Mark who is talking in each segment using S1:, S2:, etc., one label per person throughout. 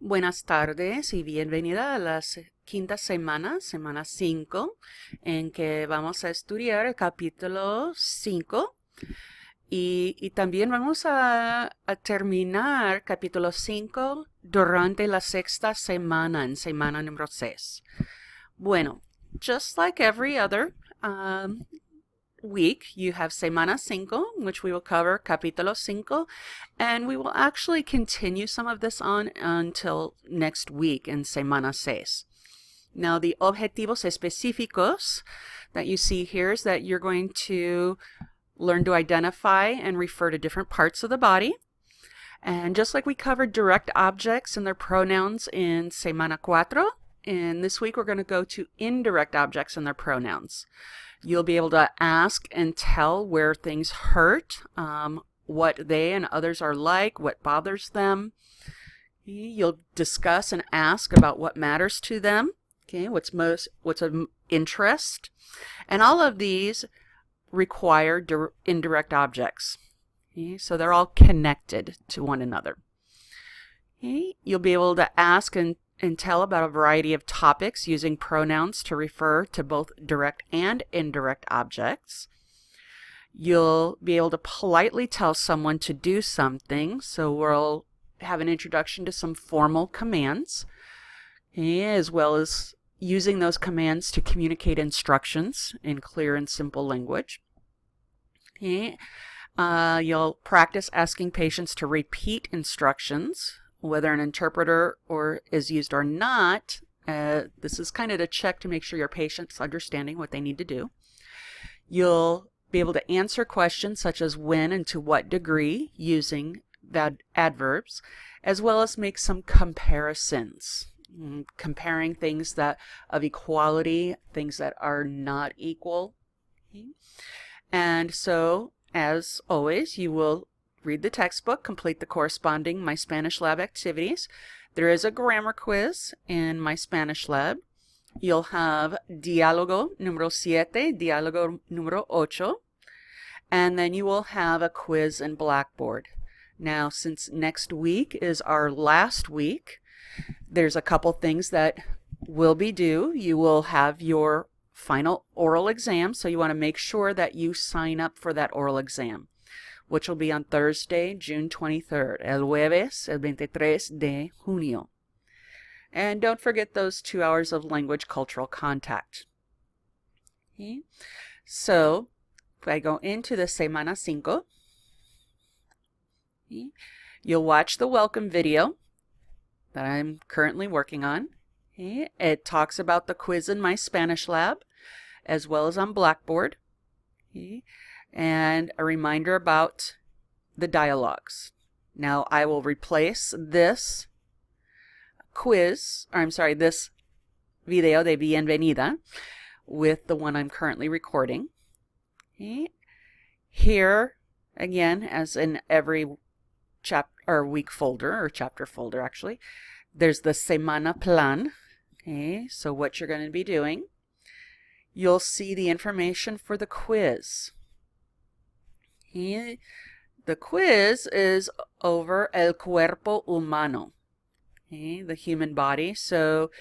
S1: Buenas tardes y bienvenida a la quinta semana, semana 5, en que vamos a estudiar el capítulo 5 y también vamos a terminar capítulo 5 durante la sexta semana, en semana número 6. Bueno, just like every other week, you have semana 5, which we will cover capítulo 5, and we will actually continue some of this on until next week in semana 6. Now, the objetivos específicos that you see here is that you're going to learn to identify and refer to different parts of the body. And just like we covered direct objects and their pronouns in semana 4, and this week we're going to go to indirect objects and their pronouns. You'll be able to ask and tell where things hurt, what they and others are like, what bothers them. You'll discuss and ask about what matters to them, okay, what's of interest. And all of these require indirect objects. Okay, so they're all connected to one another. Okay, you'll be able to ask and tell about a variety of topics using pronouns to refer to both direct and indirect objects. You'll be able to politely tell someone to do something, so we'll have an introduction to some formal commands, as well as using those commands to communicate instructions in clear and simple language. You'll practice asking patients to repeat instructions, whether an interpreter is used or not. This is kind of to check to make sure your patient's understanding what they need to do. You'll be able to answer questions such as when and to what degree using adverbs, as well as make some comparisons, comparing things that of equality, things that are not equal. And so, as always, you will read the textbook, complete the corresponding My Spanish Lab activities. There is a grammar quiz in My Spanish Lab. You'll have diálogo número 7, diálogo número 8, and then you will have a quiz in Blackboard. Now, since next week is our last week, there's a couple things that will be due. You will have your final oral exam, so you want to make sure that you sign up for that oral exam, which will be on Thursday, June 23rd, el jueves, el 23 de junio. And don't forget those 2 hours of language cultural contact. Okay. So, if I go into the semana 5, okay, you'll watch the welcome video that I'm currently working on. Okay. It talks about the quiz in My Spanish Lab, as well as on Blackboard. Okay. And a reminder about the dialogues. Now I will replace this this video de Bienvenida with the one I'm currently recording. Okay. Here, again, as in every week folder, or chapter folder actually, there's the semana plan. Okay, so what you're going to be doing. You'll see the information for the quiz. Okay. The quiz is over el cuerpo humano, okay, the human body. So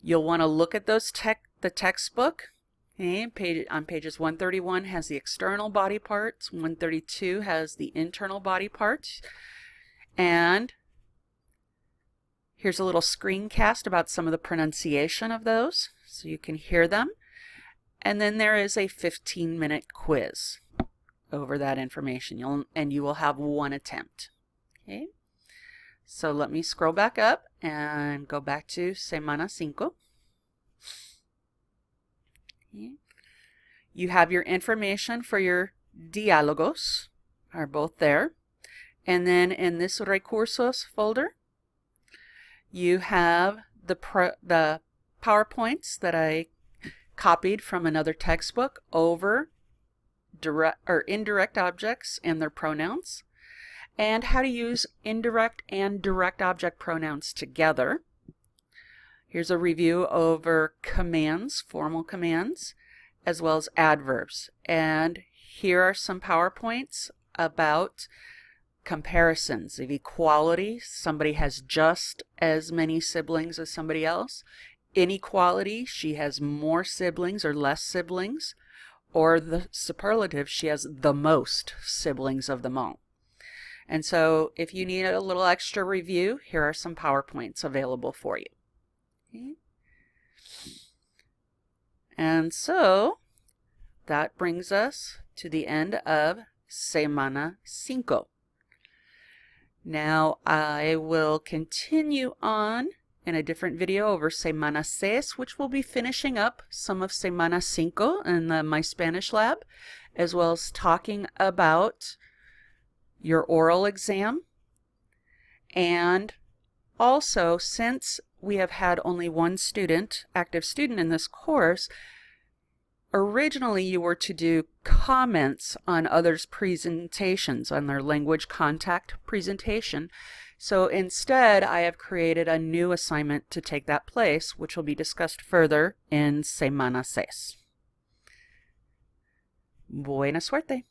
S1: you'll want to look at those the textbook. Okay, on pages 131 has the external body parts, 132 has the internal body parts, and here's a little screencast about some of the pronunciation of those, so you can hear them. And then there is a 15-minute quiz over that information. You will have one attempt. Okay. So let me scroll back up and go back to semana 5. Okay. You have your information for your diálogos, are both there. And then in this recursos folder, you have the PowerPoints that I copied from another textbook over direct or indirect objects and their pronouns, and how to use indirect and direct object pronouns together. Here's a review over commands, formal commands, as well as adverbs. And here are some PowerPoints about comparisons of equality. Somebody has just as many siblings as somebody else. Inequality, she has more siblings or less siblings. Or the superlative, she has the most siblings of them all. And so if you need a little extra review, here are some PowerPoints available for you. Okay. And so that brings us to the end of Semana 5. Now I will continue on in a different video over Semana 6, which will be finishing up some of Semana 5 in the My Spanish Lab, as well as talking about your oral exam. And also, since we have had only one student, active student in this course, originally you were to do comments on others' presentations, on their language contact presentation. So instead, I have created a new assignment to take that place, which will be discussed further in Semana 6. Buena suerte.